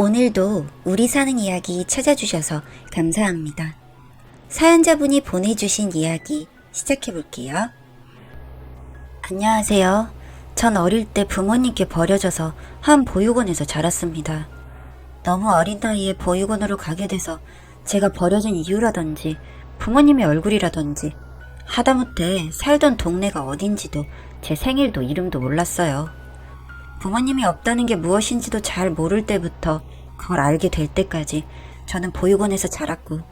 오늘도 우리 사는 이야기 찾아주셔서 감사합니다. 사연자분이 보내주신 이야기 시작해볼게요. 안녕하세요. 전 어릴 때 부모님께 버려져서 한 보육원에서 자랐습니다. 너무 어린 나이에 보육원으로 가게 돼서 제가 버려진 이유라든지 부모님의 얼굴이라든지 하다못해 살던 동네가 어딘지도 제 생일도 이름도 몰랐어요. 부모님이 없다는 게 무엇인지도 잘 모를 때부터 그걸 알게 될 때까지 저는 보육원에서 자랐고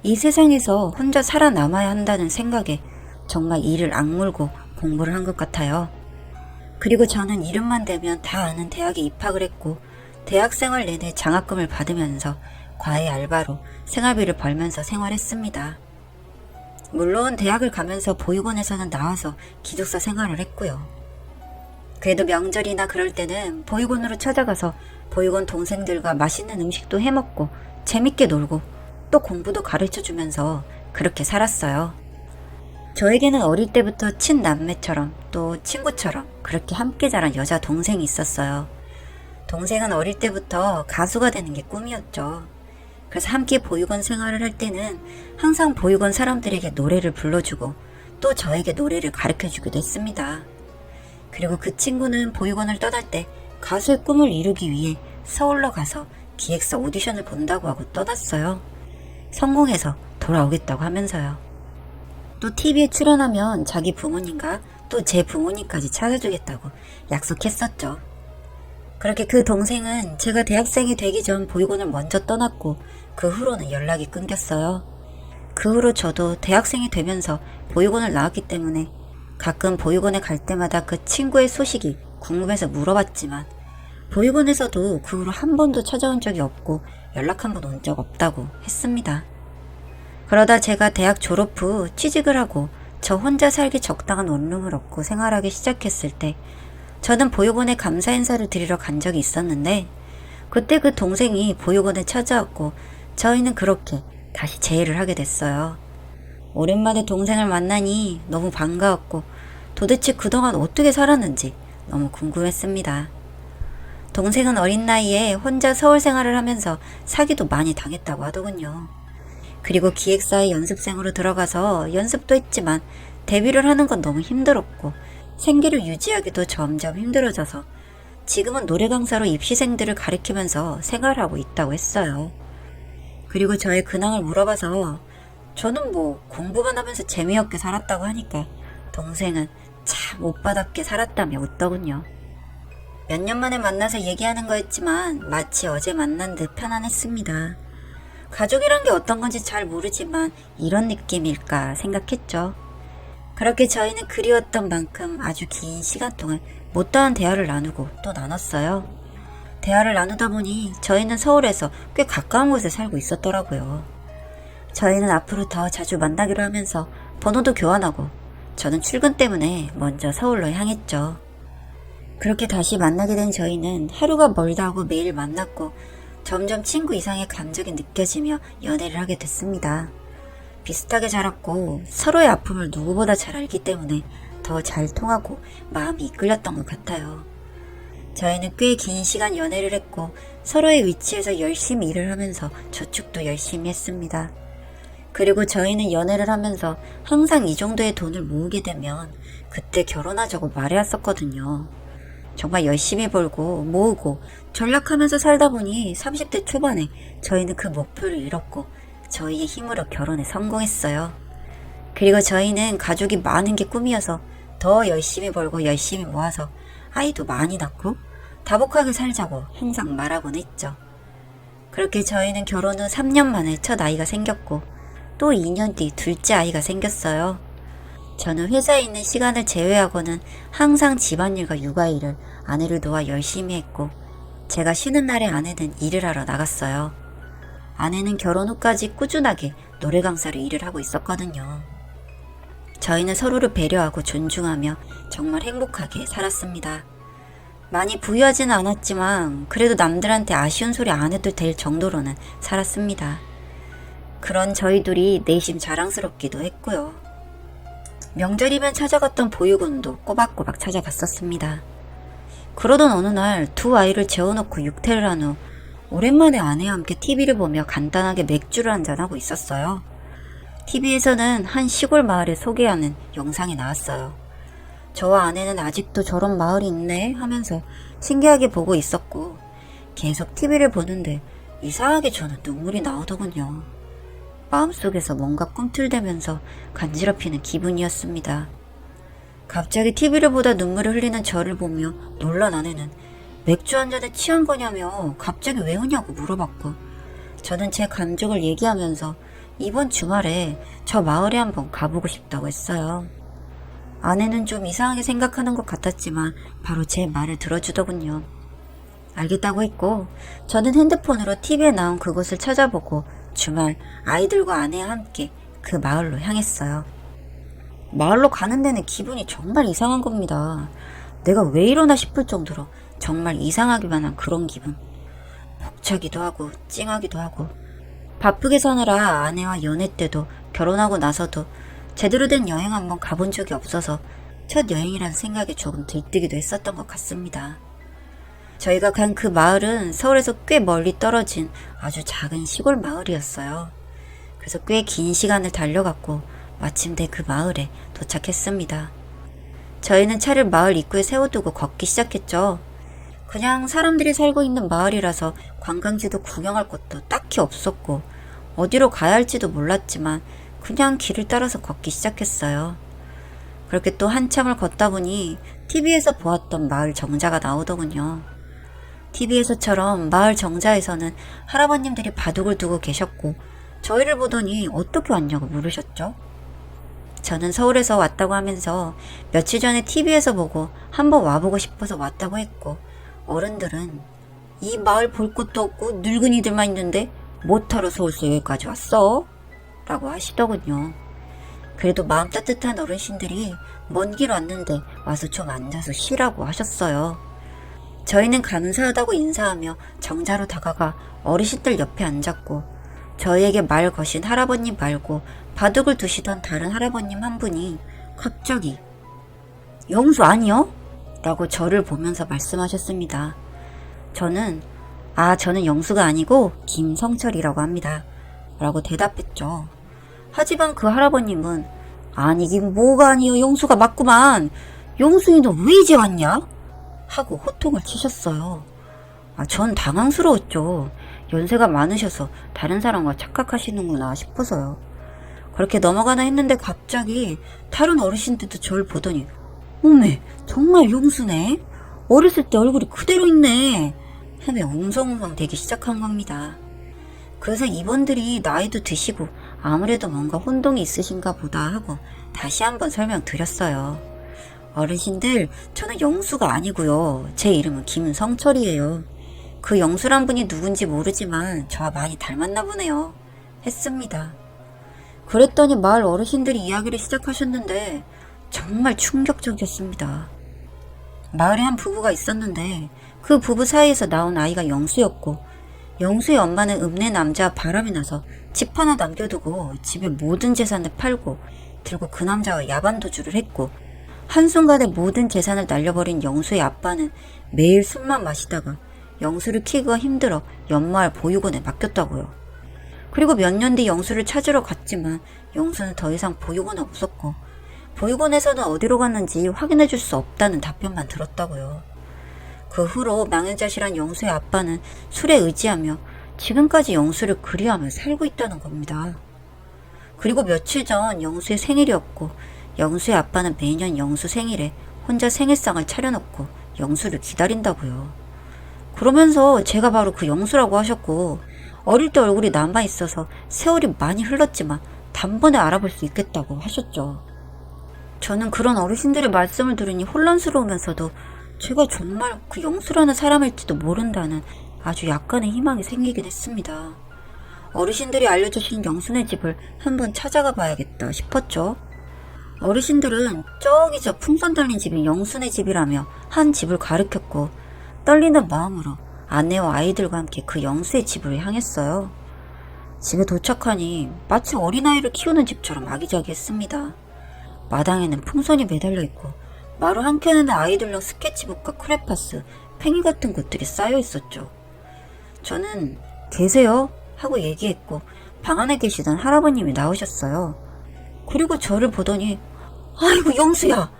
이 세상에서 혼자 살아남아야 한다는 생각에 정말 이를 악물고 공부를 한 것 같아요. 그리고 저는 이름만 대면 다 아는 대학에 입학을 했고 대학생활 내내 장학금을 받으면서 과외 알바로 생활비를 벌면서 생활했습니다. 물론 대학을 가면서 보육원에서는 나와서 기숙사 생활을 했고요. 그래도 명절이나 그럴 때는 보육원으로 찾아가서 보육원 동생들과 맛있는 음식도 해먹고 재밌게 놀고 또 공부도 가르쳐주면서 그렇게 살았어요. 저에게는 어릴 때부터 친남매처럼 또 친구처럼 그렇게 함께 자란 여자 동생이 있었어요. 동생은 어릴 때부터 가수가 되는 게 꿈이었죠. 그래서 함께 보육원 생활을 할 때는 항상 보육원 사람들에게 노래를 불러주고 또 저에게 노래를 가르쳐주기도 했습니다. 그리고 그 친구는 보육원을 떠날 때 가수의 꿈을 이루기 위해 서울로 가서 기획사 오디션을 본다고 하고 떠났어요. 성공해서 돌아오겠다고 하면서요. 또 TV에 출연하면 자기 부모님과 또 제 부모님까지 찾아주겠다고 약속했었죠. 그렇게 그 동생은 제가 대학생이 되기 전 보육원을 먼저 떠났고 그 후로는 연락이 끊겼어요. 그 후로 저도 대학생이 되면서 보육원을 나왔기 때문에 가끔 보육원에 갈 때마다 그 친구의 소식이 궁금해서 물어봤지만 보육원에서도 그 후로 한 번도 찾아온 적이 없고 연락 한 번 온 적 없다고 했습니다. 그러다 제가 대학 졸업 후 취직을 하고 저 혼자 살기 적당한 원룸을 얻고 생활하기 시작했을 때 저는 보육원에 감사 인사를 드리러 간 적이 있었는데 그때 그 동생이 보육원에 찾아왔고 저희는 그렇게 다시 재회를 하게 됐어요. 오랜만에 동생을 만나니 너무 반가웠고 도대체 그동안 어떻게 살았는지 너무 궁금했습니다. 동생은 어린 나이에 혼자 서울 생활을 하면서 사기도 많이 당했다고 하더군요. 그리고 기획사에 연습생으로 들어가서 연습도 했지만 데뷔를 하는 건 너무 힘들었고 생계를 유지하기도 점점 힘들어져서 지금은 노래 강사로 입시생들을 가르치면서 생활하고 있다고 했어요. 그리고 저의 근황을 물어봐서 저는 공부만 하면서 재미없게 살았다고 하니까 동생은 참 오빠답게 살았다며 웃더군요. 몇 년 만에 만나서 얘기하는 거였지만 마치 어제 만난 듯 편안했습니다. 가족이란 게 어떤 건지 잘 모르지만 이런 느낌일까 생각했죠. 그렇게 저희는 그리웠던 만큼 아주 긴 시간 동안 못다한 대화를 나누고 또 나눴어요. 대화를 나누다 보니 저희는 서울에서 꽤 가까운 곳에 살고 있었더라고요. 저희는 앞으로 더 자주 만나기로 하면서 번호도 교환하고 저는 출근 때문에 먼저 서울로 향했죠. 그렇게 다시 만나게 된 저희는 하루가 멀다 하고 매일 만났고 점점 친구 이상의 감정이 느껴지며 연애를 하게 됐습니다. 비슷하게 자랐고 서로의 아픔을 누구보다 잘 알기 때문에 더 잘 통하고 마음이 이끌렸던 것 같아요. 저희는 꽤 긴 시간 연애를 했고 서로의 위치에서 열심히 일을 하면서 저축도 열심히 했습니다. 그리고 저희는 연애를 하면서 항상 이 정도의 돈을 모으게 되면 그때 결혼하자고 말해왔었거든요. 정말 열심히 벌고 모으고 전락하면서 살다 보니 30대 초반에 저희는 그 목표를 이뤘고 저희의 힘으로 결혼에 성공했어요. 그리고 저희는 가족이 많은 게 꿈이어서 더 열심히 벌고 열심히 모아서 아이도 많이 낳고 다복하게 살자고 항상 말하곤 했죠. 그렇게 저희는 결혼 후 3년 만에 첫 아이가 생겼고 또 2년 뒤 둘째 아이가 생겼어요. 저는 회사에 있는 시간을 제외하고는 항상 집안일과 육아일을 아내를 도와 열심히 했고 제가 쉬는 날에 아내는 일을 하러 나갔어요. 아내는 결혼 후까지 꾸준하게 노래 강사로 일을 하고 있었거든요. 저희는 서로를 배려하고 존중하며 정말 행복하게 살았습니다. 많이 부유하지는 않았지만 그래도 남들한테 아쉬운 소리 안 해도 될 정도로는 살았습니다. 그런 저희 둘이 내심 자랑스럽기도 했고요. 명절이면 찾아갔던 보육원도 꼬박꼬박 찾아갔었습니다. 그러던 어느 날 두 아이를 재워놓고 육퇴를 한 후 오랜만에 아내와 함께 TV를 보며 간단하게 맥주를 한잔하고 있었어요. TV에서는 한 시골 마을을 소개하는 영상이 나왔어요. 저와 아내는 아직도 저런 마을이 있네 하면서 신기하게 보고 있었고, 계속 TV를 보는데 이상하게 저는 눈물이 나오더군요. 마음속에서 뭔가 꿈틀대면서 간지럽히는 기분이었습니다. 갑자기 TV를 보다 눈물을 흘리는 저를 보며 놀란 아내는 맥주 한 잔에 취한 거냐며 갑자기 왜 우냐고 물어봤고, 저는 제 감정을 얘기하면서 이번 주말에 저 마을에 한번 가보고 싶다고 했어요. 아내는 좀 이상하게 생각하는 것 같았지만 바로 제 말을 들어주더군요. 알겠다고 했고, 저는 핸드폰으로 TV에 나온 그곳을 찾아보고 주말 아이들과 아내와 함께 그 마을로 향했어요. 마을로 가는 데는 기분이 정말 이상한 겁니다. 내가 왜 이러나 싶을 정도로 정말 이상하기만 한 그런 기분. 벅차기도 하고 찡하기도 하고, 바쁘게 사느라 아내와 연애 때도 결혼하고 나서도 제대로 된 여행 한번 가본 적이 없어서 첫 여행이라는 생각에 조금 들뜨기도 했었던 것 같습니다. 저희가 간 그 마을은 서울에서 꽤 멀리 떨어진 아주 작은 시골 마을이었어요. 그래서 꽤 긴 시간을 달려갔고 마침내 그 마을에 도착했습니다. 저희는 차를 마을 입구에 세워두고 걷기 시작했죠. 그냥 사람들이 살고 있는 마을이라서 관광지도 구경할 것도 딱히 없었고 어디로 가야 할지도 몰랐지만 그냥 길을 따라서 걷기 시작했어요. 그렇게 또 한참을 걷다 보니 TV에서 보았던 마을 정자가 나오더군요. TV에서처럼 마을 정자에서는 할아버님들이 바둑을 두고 계셨고, 저희를 보더니 어떻게 왔냐고 물으셨죠. 저는 서울에서 왔다고 하면서 며칠 전에 TV에서 보고 한번 와보고 싶어서 왔다고 했고, 어른들은 이 마을 볼 것도 없고 늙은이들만 있는데 뭐 타러 서울서 여기까지 왔어? 라고 하시더군요. 그래도 마음 따뜻한 어르신들이 먼 길 왔는데 와서 좀 앉아서 쉬라고 하셨어요. 저희는 감사하다고 인사하며 정자로 다가가 어르신들 옆에 앉았고, 저희에게 말 거신 할아버님 말고 바둑을 두시던 다른 할아버님 한 분이 갑자기 영수 아니요? 라고 저를 보면서 말씀하셨습니다. 저는 영수가 아니고 김성철이라고 합니다. 라고 대답했죠. 하지만 그 할아버님은 아니긴 뭐가 아니요, 영수가 맞구만. 영수이 너 왜 이제 왔냐? 하고 호통을 치셨어요. 전 당황스러웠죠. 연세가 많으셔서 다른 사람과 착각하시는구나 싶어서요. 그렇게 넘어가나 했는데 갑자기 다른 어르신들도 저를 보더니 어메, 정말 영수네? 어렸을 때 얼굴이 그대로 있네 하며 웅성웅성 대기 시작한 겁니다. 그래서 이분들이 나이도 드시고 아무래도 뭔가 혼동이 있으신가 보다 하고 다시 한번 설명드렸어요. 어르신들, 저는 영수가 아니고요. 제 이름은 김성철이에요. 그 영수란 분이 누군지 모르지만 저와 많이 닮았나 보네요. 했습니다. 그랬더니 마을 어르신들이 이야기를 시작하셨는데 정말 충격적이었습니다. 마을에 한 부부가 있었는데 그 부부 사이에서 나온 아이가 영수였고, 영수의 엄마는 읍내 남자와 바람이 나서 집 하나 남겨두고 집의 모든 재산을 팔고 들고 그 남자와 야반도주를 했고, 한순간에 모든 재산을 날려버린 영수의 아빠는 매일 술만 마시다가 영수를 키우기가 힘들어 옆마을 보육원에 맡겼다고요. 그리고 몇 년 뒤 영수를 찾으러 갔지만 영수는 더 이상 보육원에 없었고, 보육원에서는 어디로 갔는지 확인해 줄 수 없다는 답변만 들었다고요. 그 후로 망연자실한 영수의 아빠는 술에 의지하며 지금까지 영수를 그리워하며 살고 있다는 겁니다. 그리고 며칠 전 영수의 생일이었고, 영수의 아빠는 매년 영수 생일에 혼자 생일상을 차려놓고 영수를 기다린다고요. 그러면서 제가 바로 그 영수라고 하셨고, 어릴 때 얼굴이 남아있어서 세월이 많이 흘렀지만 단번에 알아볼 수 있겠다고 하셨죠. 저는 그런 어르신들의 말씀을 들으니 혼란스러우면서도 제가 정말 그 영수라는 사람일지도 모른다는 아주 약간의 희망이 생기긴 했습니다. 어르신들이 알려주신 영수네 집을 한번 찾아가 봐야겠다 싶었죠. 어르신들은 저기 저 풍선 달린 집이 영수네 집이라며 한 집을 가리켰고, 떨리는 마음으로 아내와 아이들과 함께 그 영수의 집을 향했어요. 집에 도착하니 마치 어린아이를 키우는 집처럼 아기자기했습니다. 마당에는 풍선이 매달려 있고 마루 한켠에는 아이들용 스케치북과 크레파스, 팽이 같은 것들이 쌓여 있었죠. 저는 계세요? 하고 얘기했고 방 안에 계시던 할아버님이 나오셨어요. 그리고 저를 보더니 아이고 영수야!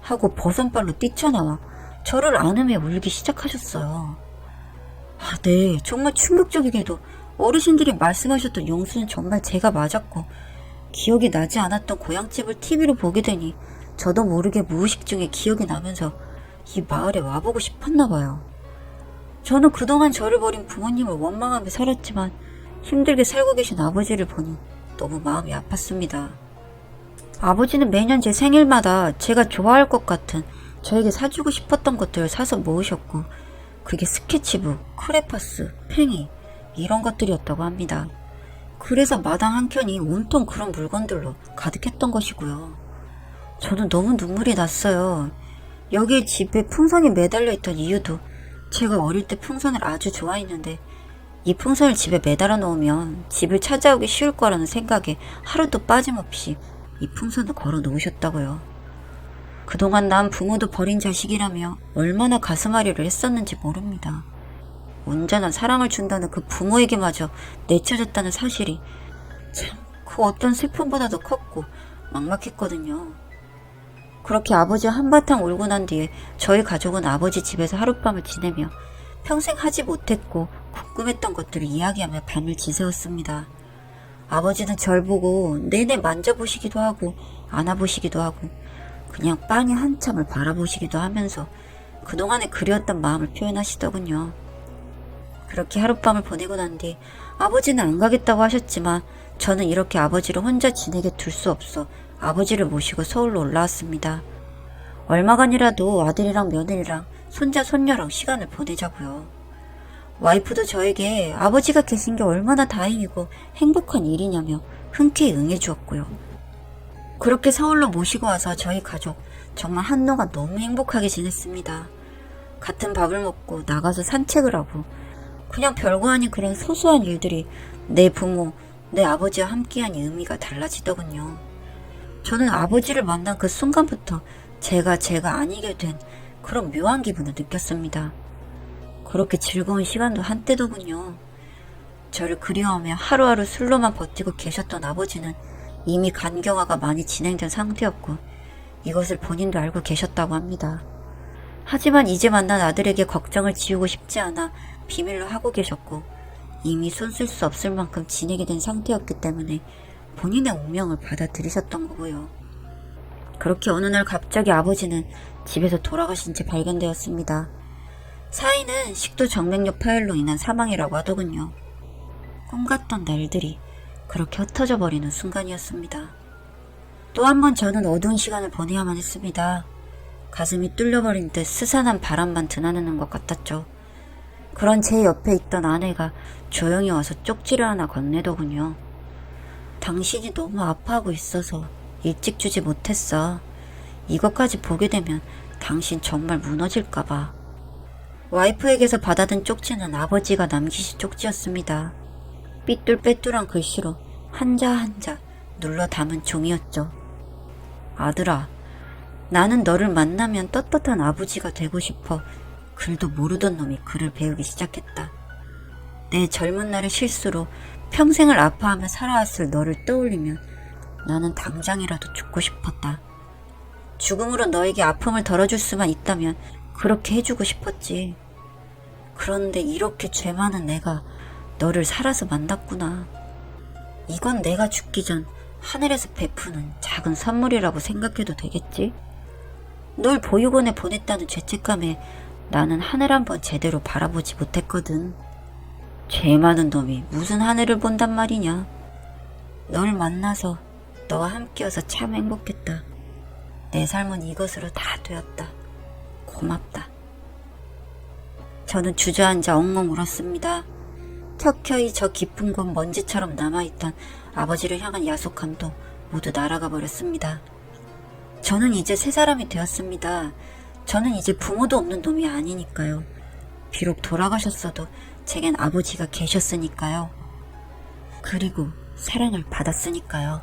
하고 버선발로 뛰쳐나와 저를 안으며 울기 시작하셨어요. 네, 정말 충격적이게도 어르신들이 말씀하셨던 영수는 정말 제가 맞았고 기억이 나지 않았던 고향집을 TV로 보게 되니 저도 모르게 무의식 중에 기억이 나면서 이 마을에 와보고 싶었나 봐요. 저는 그동안 저를 버린 부모님을 원망하며 살았지만 힘들게 살고 계신 아버지를 보니 너무 마음이 아팠습니다. 아버지는 매년 제 생일마다 제가 좋아할 것 같은 저에게 사주고 싶었던 것들을 사서 모으셨고 그게 스케치북, 크레파스, 팽이 이런 것들이었다고 합니다. 그래서 마당 한켠이 온통 그런 물건들로 가득했던 것이고요. 저는 너무 눈물이 났어요. 여기 집에 풍선이 매달려 있던 이유도 제가 어릴 때 풍선을 아주 좋아했는데 이 풍선을 집에 매달아 놓으면 집을 찾아오기 쉬울 거라는 생각에 하루도 빠짐없이 이 풍선을 걸어 놓으셨다고요. 그동안 난 부모도 버린 자식이라며 얼마나 가슴앓이를 했었는지 모릅니다. 온전한 사랑을 준다는 그 부모에게마저 내쳐졌다는 사실이 참 그 어떤 슬픔보다도 컸고 막막했거든요. 그렇게 아버지와 한바탕 울고 난 뒤에 저희 가족은 아버지 집에서 하룻밤을 지내며 평생 하지 못했고 궁금했던 것들을 이야기하며 밤을 지새웠습니다. 아버지는 절 보고 내내 만져보시기도 하고 안아보시기도 하고 그냥 빤히 한참을 바라보시기도 하면서 그동안에 그리웠던 마음을 표현하시더군요. 그렇게 하룻밤을 보내고 난 뒤 아버지는 안 가겠다고 하셨지만 저는 이렇게 아버지를 혼자 지내게 둘 수 없어 아버지를 모시고 서울로 올라왔습니다. 얼마간이라도 아들이랑 며느리랑 손자 손녀랑 시간을 보내자고요. 와이프도 저에게 아버지가 계신 게 얼마나 다행이고 행복한 일이냐며 흔쾌히 응해주었고요. 그렇게 서울로 모시고 와서 저희 가족 정말 한동안 너무 행복하게 지냈습니다. 같은 밥을 먹고 나가서 산책을 하고 그냥 별거 아닌 그런 소소한 일들이 내 부모, 내 아버지와 함께한 의미가 달라지더군요. 저는 아버지를 만난 그 순간부터 제가 아니게 된 그런 묘한 기분을 느꼈습니다. 그렇게 즐거운 시간도 한때더군요. 저를 그리워하며 하루하루 술로만 버티고 계셨던 아버지는 이미 간경화가 많이 진행된 상태였고 이것을 본인도 알고 계셨다고 합니다. 하지만 이제 만난 아들에게 걱정을 지우고 싶지 않아 비밀로 하고 계셨고 이미 손 쓸 수 없을 만큼 진행이 된 상태였기 때문에 본인의 운명을 받아들이셨던 거고요. 그렇게 어느 날 갑자기 아버지는 집에서 돌아가신 채 발견되었습니다. 사인은 식도 정맥류 파열로 인한 사망이라고 하더군요. 꿈같던 날들이 그렇게 흩어져 버리는 순간이었습니다. 또 한 번 저는 어두운 시간을 보내야만 했습니다. 가슴이 뚫려버린 듯 스산한 바람만 드나드는 것 같았죠. 그런 제 옆에 있던 아내가 조용히 와서 쪽지를 하나 건네더군요. 당신이 너무 아파하고 있어서 일찍 주지 못했어. 이것까지 보게 되면 당신 정말 무너질까봐. 와이프에게서 받아든 쪽지는 아버지가 남기신 쪽지였습니다. 삐뚤빼뚤한 글씨로 한자 한자 눌러 담은 종이었죠. 아들아, 나는 너를 만나면 떳떳한 아버지가 되고 싶어 글도 모르던 놈이 글을 배우기 시작했다. 내 젊은 날의 실수로 평생을 아파하며 살아왔을 너를 떠올리면 나는 당장이라도 죽고 싶었다. 죽음으로 너에게 아픔을 덜어줄 수만 있다면 그렇게 해주고 싶었지. 그런데 이렇게 죄 많은 내가 너를 살아서 만났구나. 이건 내가 죽기 전 하늘에서 베푸는 작은 선물이라고 생각해도 되겠지? 널 보육원에 보냈다는 죄책감에 나는 하늘 한번 제대로 바라보지 못했거든. 죄 많은 놈이 무슨 하늘을 본단 말이냐. 널 만나서 너와 함께여서 참 행복했다. 내 삶은 이것으로 다 되었다. 고맙다. 저는 주저앉아 엉엉 울었습니다. 켜켜이 저 깊은 곳 먼지처럼 남아있던 아버지를 향한 야속함도 모두 날아가 버렸습니다. 저는 이제 새 사람이 되었습니다. 저는 이제 부모도 없는 놈이 아니니까요. 비록 돌아가셨어도 제겐 아버지가 계셨으니까요. 그리고 사랑을 받았으니까요.